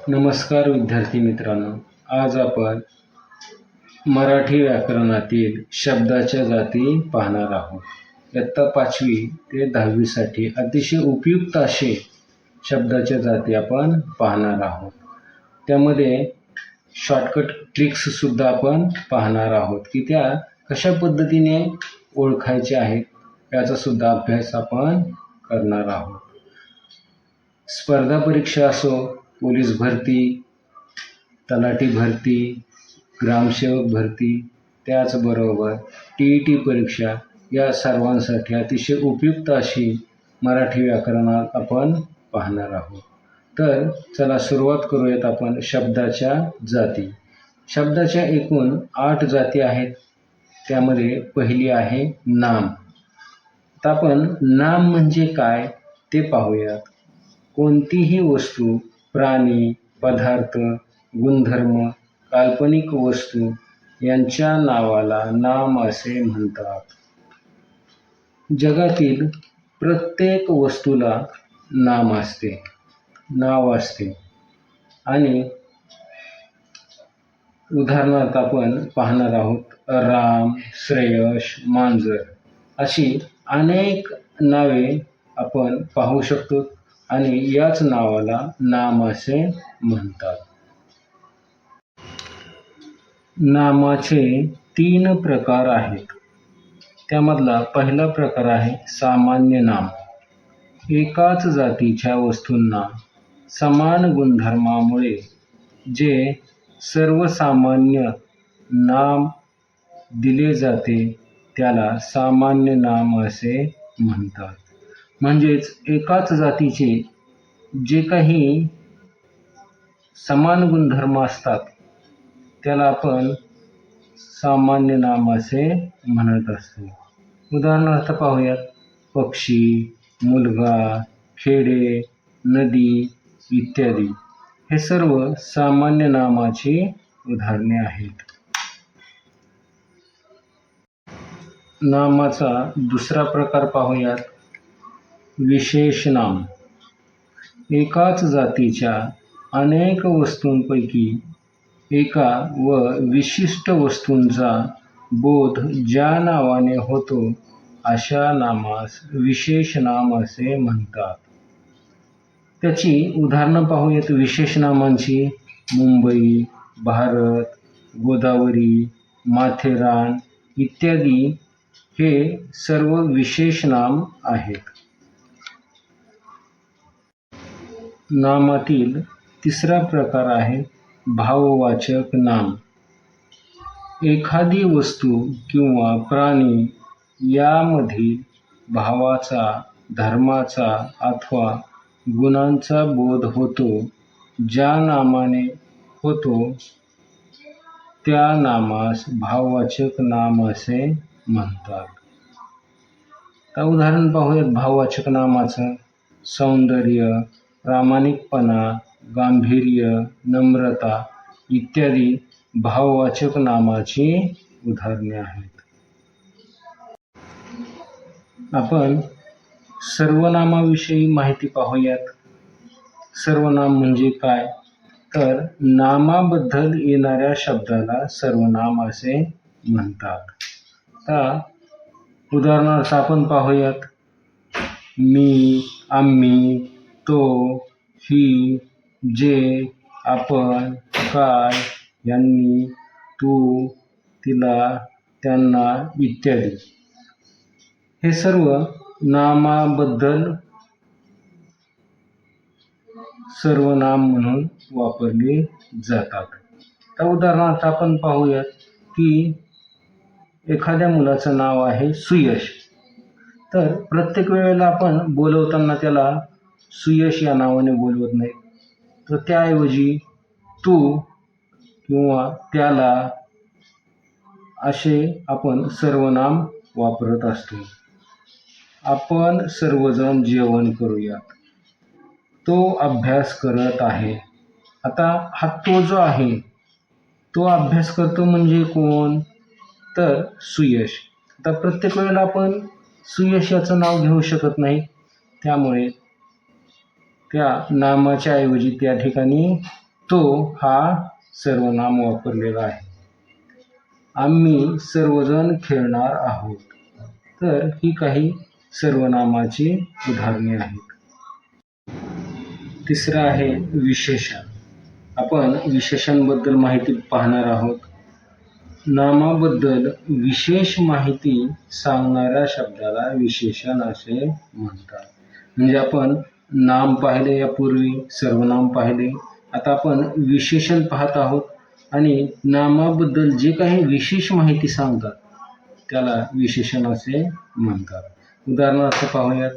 नमस्कार विद्यार्थी मित्रांनो, आज आपण मराठी व्याकरणातील शब्दाच्या जाती पाहणार आहोत. इयत्ता 5वी ते 10वी साठी अतिशय उपयुक्त असे शब्दाच्या जाती आपण पाहणार आहोत. त्यामध्ये शॉर्टकट ट्रिक्स सुद्धा आपण पाहणार आहोत की त्या कशा पद्धतीने ओळखायच्या आहेत याचा सुद्धा अभ्यास आपण करणार आहोत. स्पर्धा परीक्षा असो, पोलीस भरती, तलाठी भरती, ग्रामसेवक भरती, त्याचबरोबर TET परीक्षा या सर्वांसाठी अतिशय उपयुक्त अशी मराठी व्याकरणात आपण पाहणार आहोत. तर चला सुरुवात करूयात आपण शब्दाच्या जाती. शब्दाच्या एकूण 8 जाती आहेत. त्यामध्ये पहिली आहे नाम. आता आपण नाम म्हणजे काय ते पाहूयात. कोणतीही वस्तू, प्राणी, पदार्थ, गुणधर्म, काल्पनिक वस्तू यांच्या नावाला नाम असे म्हणतात. जगातील प्रत्येक वस्तूला नाव असते आणि उदाहरणार्थ आपण पाहणार आहोत राम, श्रेयश, मांजर अशी अनेक नावे आपण पाहू शकतो आणि याच नावाला नाम असे म्हणतात. नामाचे 3 प्रकार आहेत. त्यामधला पहिला प्रकार आहे सामान्य नाम. एकाच जातीच्या वस्तूंना समान गुणधर्मामुळे जे सर्वसामान्य नाम दिले जाते त्याला सामान्य नाम असे म्हणतात. म्हणजेच एकाच जातीचे जे काही समान गुणधर्म असतात त्याला आपण सामान्य नाम असे म्हणत असतो. उदाहरणार्थ पाहूयात. पक्षी, मुलगा, खेडे, नदी इत्यादी हे सर्व सामान्य नामाची उदाहरणे आहेत. नामाचा दुसरा प्रकार पाहूयात. विशेष नाम. एकाच जातीच्या अनेक वस्तूंपैकी एका व विशिष्ट वस्तूंचा बोध ज्या नावाने होतो अशा नामास विशेष नाम असे म्हणतात. त्याची उदाहरणं पाहूयात विशेष नामांची. मुंबई, भारत, गोदावरी, माथेरान इत्यादी हे सर्व विशेष नाम आहेत. नामातील तिसरा प्रकार आहे भाववाचक नाम. एखादी वस्तू किंवा प्राणी यामधील भावाचा, धर्माचा अथवा गुणांचा बोध होतो ज्या नामाने होतो त्या नामास भाववाचक नाम असे म्हणतात. आता उदाहरण पाहूयात भाववाचक नामाचं. सौंदर्य, प्रामाणिकपणा, गांभीर्य, नम्रता इत्यादी भाववाचक नामाची उदाहरणे आहेत. आपण सर्वनामाविषयी माहिती पाहूयात. सर्वनाम म्हणजे काय? तर नामाबद्दल येणाऱ्या शब्दाला सर्वनाम असे म्हणतात. आता उदाहरणार्थ आपण पाहूयात. मी, आम्ही, तो, ही, जे, आपण, काय, यांनी, तू, तिला, त्यांना इत्यादी हे सर्व नामाबद्दल सर्वनाम म्हणून वापरले जातात. तर उदाहरणार्थ आपण पाहूयात की एखाद्या मुलाचं नाव आहे सुयश. तर प्रत्येक वेळेला आपण बोलवताना त्याला सुयश या नावाने बोलवत नाही, तर त्याऐवजी तू किंवा त्याला असे आपण सर्वनाम वापरत असतो. आपण सर्वजण जेवण करूयात. तो अभ्यास करत आहे. आता हा तो जो आहे तो अभ्यास करतो म्हणजे कोण? तर सुयश. आता प्रत्येक वेळेला आपण सुयश याचं नाव घेऊ शकत नाही, त्यामुळे त्या नामाच्या ऐवजी त्या ठिकाणी तो हा सर्वनाम वापरलेला आहे. आम्ही सर्वजण खेळणार आहोत. तर ही काही सर्वनामाची उदाहरणे आहेत. तिसरं आहे विशेषण. आपण विशेषणाबद्दल माहिती पाहणार आहोत. नामाबद्दल विशेष माहिती सांगणाऱ्या शब्दाला विशेषण असे म्हणतात. म्हणजे आपण नाम पाहिले यापूर्वी, सर्वनाम पाहिले. आता आपण विशेषण पाहत आहोत आणि नामाबद्दल जे काही विशेष माहिती सांगतात त्याला विशेषण असे म्हणतात. उदाहरणार्थ पाहूयात.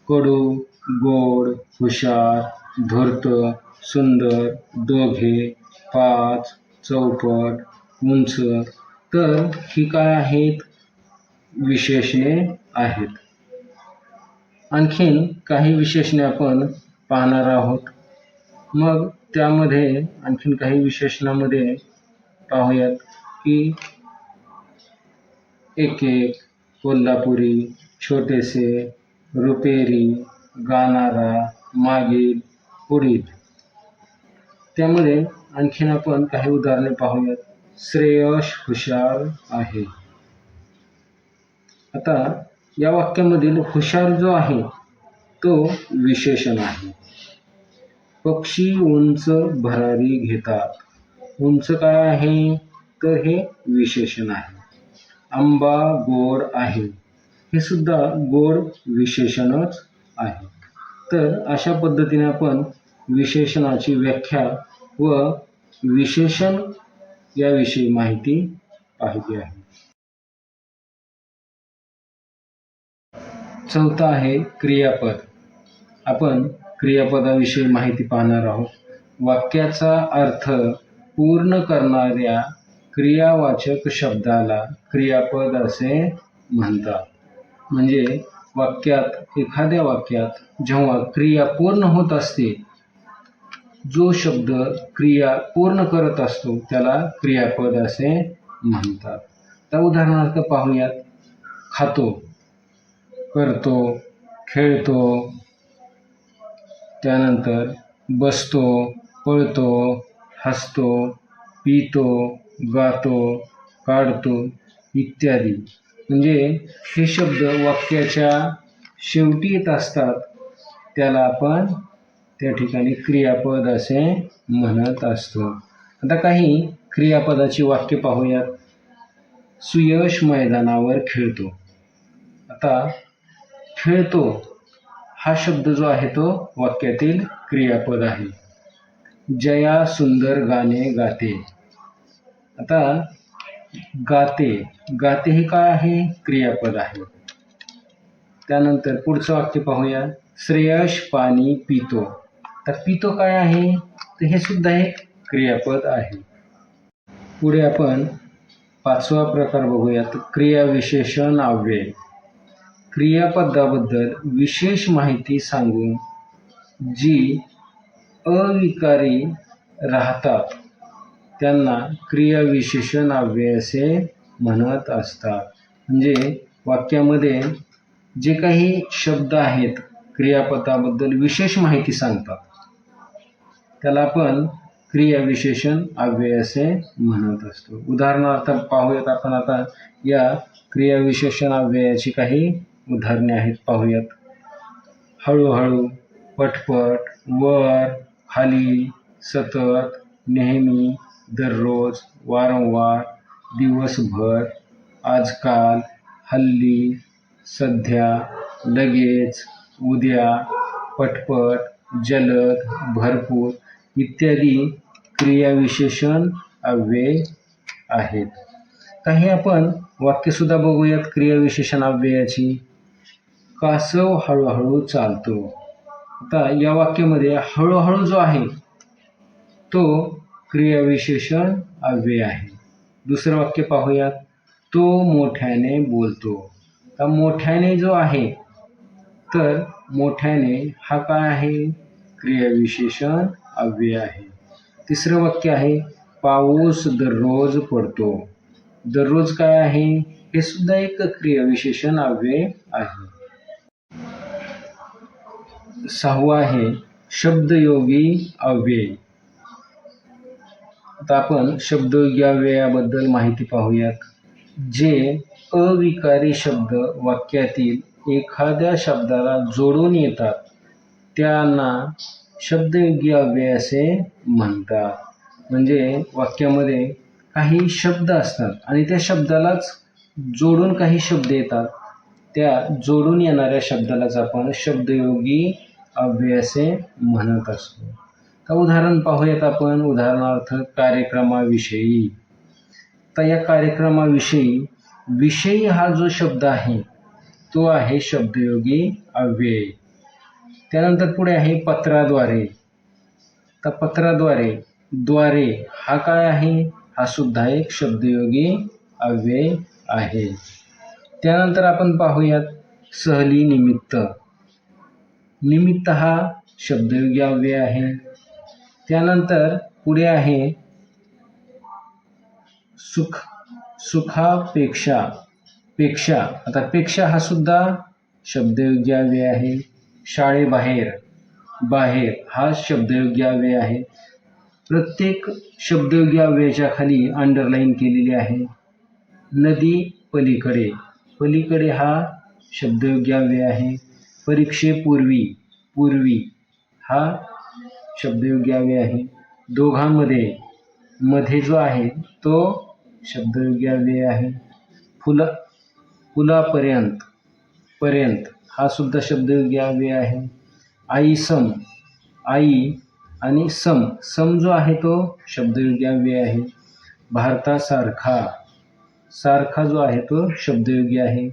कडू, गोड, हुशार, धूर्त, सुंदर, दोघे, पाच, चौपट, उंच. तर ही काय आहेत? विशेषणे आहेत. आणखीन काही विशेषणे आपण पाहणार आहोत. मग त्यामध्ये आणखीन काही विशेषणामध्ये पाहूयात की एक, कोल्हापुरी, छोटेसे, रुपेरी, गाणारा, मागील, पुढील. त्यामध्ये आणखीन आपण काही उदाहरणे पाहूयात. श्रेयश हुशार आहे. आता या वाक्यामधील हुशार जो आहे तो विशेषण आहे. पक्षी उंच भरारी घेतात. उंच काय आहे? तर हे विशेषण आहे. आंबा गोड आहे. हे सुद्धा गोड विशेषणच आहे. तर अशा पद्धतीने आपण विशेषणाची व्याख्या व विशेषण याविषयी माहिती पाहिली आहे. चौथा आहे क्रियापद. आपण क्रियापदाविषयी माहिती पाहणार आहोत. वाक्याचा अर्थ पूर्ण करणाऱ्या क्रियावाचक शब्दाला क्रियापद असे म्हणतात. म्हणजे एखाद्या वाक्यात जेव्हा क्रिया पूर्ण होत असते, जो शब्द क्रिया पूर्ण करत असतो त्याला क्रियापद असे म्हणतात. तर उदाहरणार्थ पाहूयात. खातो, करतो, खेळतो, त्यानंतर बसतो, पळतो, हसतो, पितो, गातो, काढतो इत्यादी. म्हणजे हे शब्द वाक्याच्या शेवटी येत असतात, त्याला आपण त्या ठिकाणी क्रियापद असे म्हणत असतो. आता काही क्रियापदाची वाक्य पाहूयात. सुयश मैदानावर खेळतो. आता खेळतो हा शब्द जो आहे तो वाक्यातील क्रियापद आहे. जया सुंदर गाणे गाते. आता गाते हे काय आहे? क्रियापद आहे. त्यानंतर पुढचं वाक्य पाहूया. श्रेयश पाणी पितो. तर पितो काय आहे? तर हे सुद्धा एक क्रियापद आहे. पुढे आपण पाचवा प्रकार बघूयात. क्रियाविशेषण अव्यय. क्रियापदाबद्दल विशेष माहिती सांगून जी अविकारी राहतात त्यांना क्रियाविशेषण अव्यय असे म्हणत असतात. म्हणजे वाक्यामध्ये जे काही शब्द आहेत क्रियापदाबद्दल विशेष माहिती सांगतात त्याला आपण क्रियाविशेषण अव्यय असे म्हणत असतो. उदाहरणार्थ पाहूयात आपण आता या क्रियाविशेषण अव्ययाची काही उदाहरणे आहेत. पाहूयात. हळूहळू, पटपट, वर, खाली, सतत, नेहमी, दररोज, वारंवार, दिवसभर, आजकाल, हल्ली, सध्या, लगेच, उद्या, पटपट, जलद, भरपूर इत्यादी क्रियाविशेषण अव्यय आहेत. काही आपण वाक्यसुद्धा बघूयात क्रियाविशेषण अव्ययाची. कासव हळूहळू चालतो. आता या वाक्यामध्ये हळूहळू जो आहे तो क्रियाविशेषण अव्यय आहे. दुसरं वाक्य पाहूयात. तो मोठ्याने बोलतो. तर मोठ्याने जो आहे तर मोठ्याने हा काय आहे? क्रियाविशेषण अव्यय आहे. तिसरं वाक्य आहे. पाऊस दररोज पडतो. दररोज काय आहे? हे सुद्धा एक क्रियाविशेषण अव्यय आहे. सहावा आहे शब्दयोगी अव्यय. आता आपण शब्दव्ययाबद्दल माहिती पाहूयात. जे अविकारी शब्द वाक्यातील एखाद्या शब्दाला जोडून येतात त्यांना शब्दयोगी अव्यय असे म्हणतात. म्हणजे वाक्यामध्ये काही शब्द असतात आणि त्या शब्दालाच जोडून काही शब्द येतात. त्या जोडून येणाऱ्या शब्दालाच आपण शब्दयोगी अव्यय असे म्हणत असतो. तर उदाहरण पाहूयात आपण. उदाहरणार्थ कार्यक्रमाविषयी. तर या कार्यक्रमाविषयी विषयी हा जो शब्द आहे तो आहे शब्दयोगी अव्यय. त्यानंतर पुढे आहे पत्राद्वारे. तर पत्राद्वारे द्वारे हा काय आहे? हा सुद्धा एक शब्दयोगी अव्यय आहे. त्यानंतर आपण पाहूयात सहली निमित्त. निमित्त हा शब्दयोगी अव्यय आहे. त्यानंतर पुढे आहे सुखापेक्षा. पेक्षा. आता पेक्षा हा सुद्धा शब्दयोगी अव्यय आहे. शाळेबाहेर. बाहेर हा शब्दयोगी अव्यय आहे. प्रत्येक शब्दयोगी अव्ययाच्या खाली अंडरलाईन केलेली आहे. नदी पलीकडे. पलीकडे हा शब्दयोगी अव्यय आहे. परीक्षेपूर्वी. पूर्वी हा शब्दयोगी अव्यय आहे. दोघांमध्ये. मध्ये जो आहे तो शब्दयोगी अव्यय आहे. फुलापर्यंत. पर्यंत हा सुद्धा शब्दयोगी अव्यय आहे. आई सम. आई आणि सम. सम जो आहे तो शब्दयोगी अव्यय आहे. भारतासारखा. सारखा जो आहे तो शब्दयोगी आहे.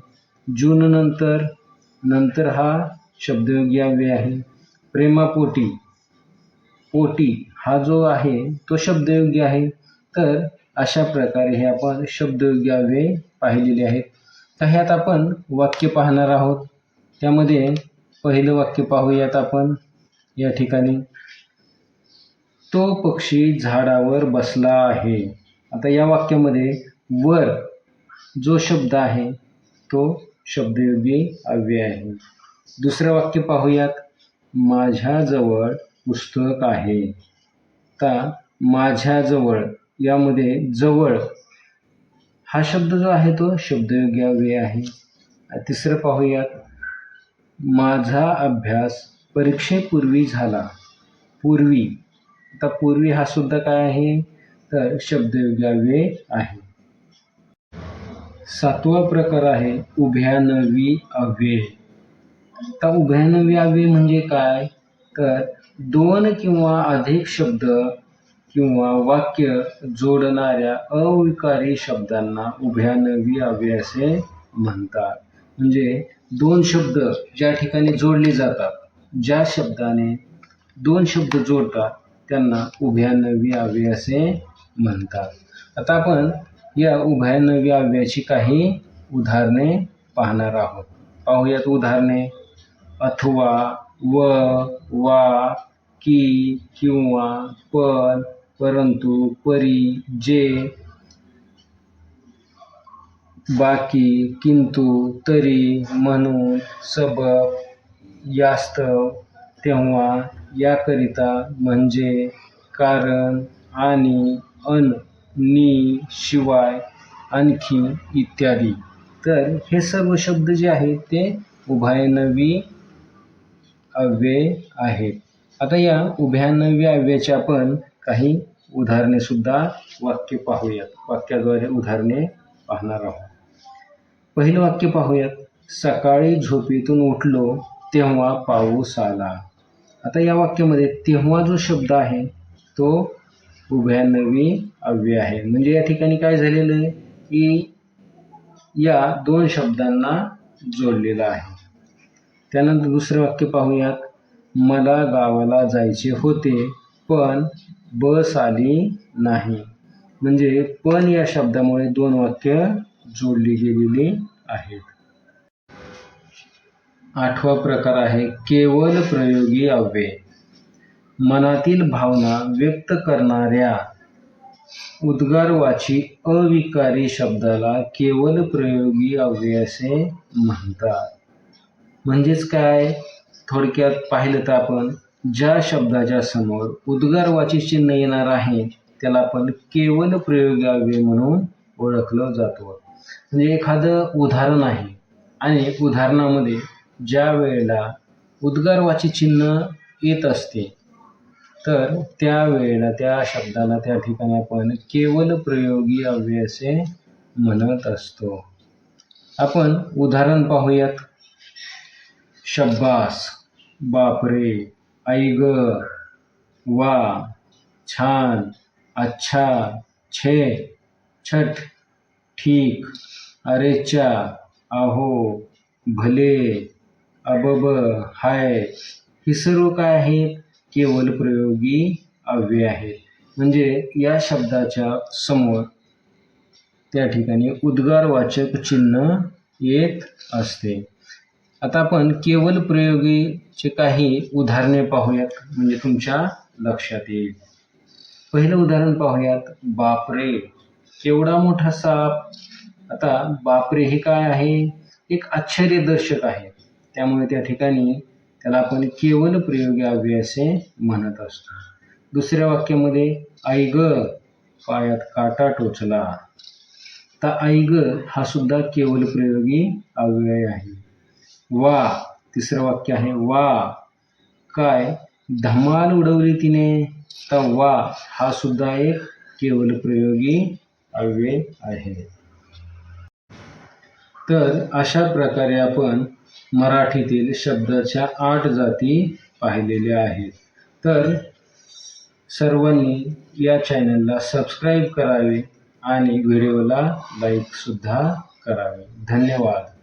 जून नंतर. नंतर हा शब्दयोगी अव्यय आहे. प्रेमापोटी. पोटी हा जो आहे तो शब्दयोगी आहे. तर अशा प्रकारे हे आपण शब्दयोगी अव्यय पाहिलेले आहेत. तर ह्यात आपण वाक्य पाहणार आहोत. त्यामध्ये पहिलं वाक्य पाहूयात आपण या ठिकाणी. तो पक्षी झाडावर बसला आहे. आता या वाक्यामध्ये वर जो शब्द आहे तो शब्दयोगी अव्यय आहे. दुसरं वाक्य पाहूयात. माझ्याजवळ पुस्तक आहे. आता माझ्याजवळ यामध्ये जवळ हा शब्द जो आहे तो शब्दयोगी अव्यय आहे. तिसरं पाहूयात. माझा अभ्यास परीक्षेपूर्वी झाला. पूर्वी. आता पूर्वी हा सुद्धा काय आहे? तर शब्दयोगी अव्यय आहे. सातवा प्रकार आहे उभयान्वयी अव्यय. आता उभयान्वयी अव्यय म्हणजे काय? तर दोन किंवा अधिक शब्द किंवा वाक्य जोडणाऱ्या अविकारी शब्दांना उभयान्वयी अव्यय असे म्हणतात. म्हणजे दोन शब्द ज्या ठिकाणी जोडले जातात, ज्या शब्दाने दोन शब्द जोडतात त्यांना उभयान्वयी अव्यय असे म्हणतात. आता आपण या उभयान्वयी अव्ययाची काही उदाहरणे पाहणार आहोत. पाहूयात उदाहरणे. अथवा, व, वा, की, किंवा, पण, परंतु, परी, जे, बाकी, किंतु, तरी, म्हणून, सबब, यास्तव, तेव्हा, याकरिता, म्हणजे, कारण, आणि, अन, नी, शिवाय, आणखी इत्यादी. तर हे सर्व शब्द जे आहेत ते उभयान्वयी अव्यय आहेत. आता या उभयान्वयी अव्ययाचे आपण काही उदाहरणे सुद्धा वाक्य पाहूयात. वाक्याद्वारे उदाहरणे पाहणार आहोत. पहिलं वाक्य पाहूयात. सकाळी झोपेतून उठलो तेव्हा पाऊस आला. आता या वाक्यामध्ये तेव्हा जो शब्द आहे तो उभयान्वयी अव्यय आहे. म्हणजे या ठिकाणी काय झालेलं आहे की या दोन शब्दांना जोडलेलं आहे. त्यानंतर दुसरं वाक्य पाहूयात. मला गावाला जायचे होते पण बस आली नाही. म्हणजे पण या शब्दामुळे दोन वाक्य जोडली गेलेली आहेत. आठवा प्रकार आहे केवल प्रयोगी अव्यय. मनातील भावना व्यक्त करणाऱ्या उद्गारवाची अविकारी शब्दाला केवल प्रयोगी अव्यय असे म्हणतात. म्हणजेच काय? थोडक्यात पाहिलं तर आपण ज्या शब्दाच्या समोर उद्गारवाची चिन्ह येणार आहे त्याला आपण केवल प्रयोगी अव्यय म्हणून ओळखलं जातो. म्हणजे एखादं उदाहरण आहे आणि उदाहरणामध्ये ज्या वेळेला उद्गारवाची चिन्ह येत असते तर त्यावेळेला त्या शब्दाला त्या ठिकाणी आपण केवल प्रयोगी अव्यय असे म्हणत असतो. आपण उदाहरण पाहूयात. शब्बास, बापरे, आई ग, वा, छान, अच्छा, छे, छट, ठीक, अरेच्या, आहो, भले, अबब, हाय, ही सर्व काय आहेत? केवल प्रयोगी अव्यय आहेत. म्हणजे या शब्दाच्या समोर त्या ठिकाणी उद्गारवाचक चिन्ह येत असते. आता आपण केवल प्रयोगीचे काही उदाहरणे पाहूयात, म्हणजे तुमच्या लक्षात येईल. पहिलं उदाहरण पाहूयात. बापरे, केवढा मोठा साप. आता बापरे हे काय आहे? एक आश्चर्यदर्शक आहे. त्यामुळे त्या ठिकाणी त्याला आपण केवल प्रयोगी अव्यय असे म्हणत असतो. दुसऱ्या वाक्यामध्ये आई ग, पायात काटा टोचला. आता आई ग हा सुद्धा केवल प्रयोगी अव्यय आहे. वा, तिसरं वाक्य आहे. वा, काय धमाल उडवली तिने. तर वा हा सुद्धा एक केवल प्रयोगी अव्यय आहे. तर अशा प्रकारे आपण मराठीतील शब्दाच्या 8 जाती पाहिलेल्या आहेत. तर सर्वांनी या चॅनलला सबस्क्राईब करावे आणि व्हिडिओला लाईक सुद्धा करावे. धन्यवाद.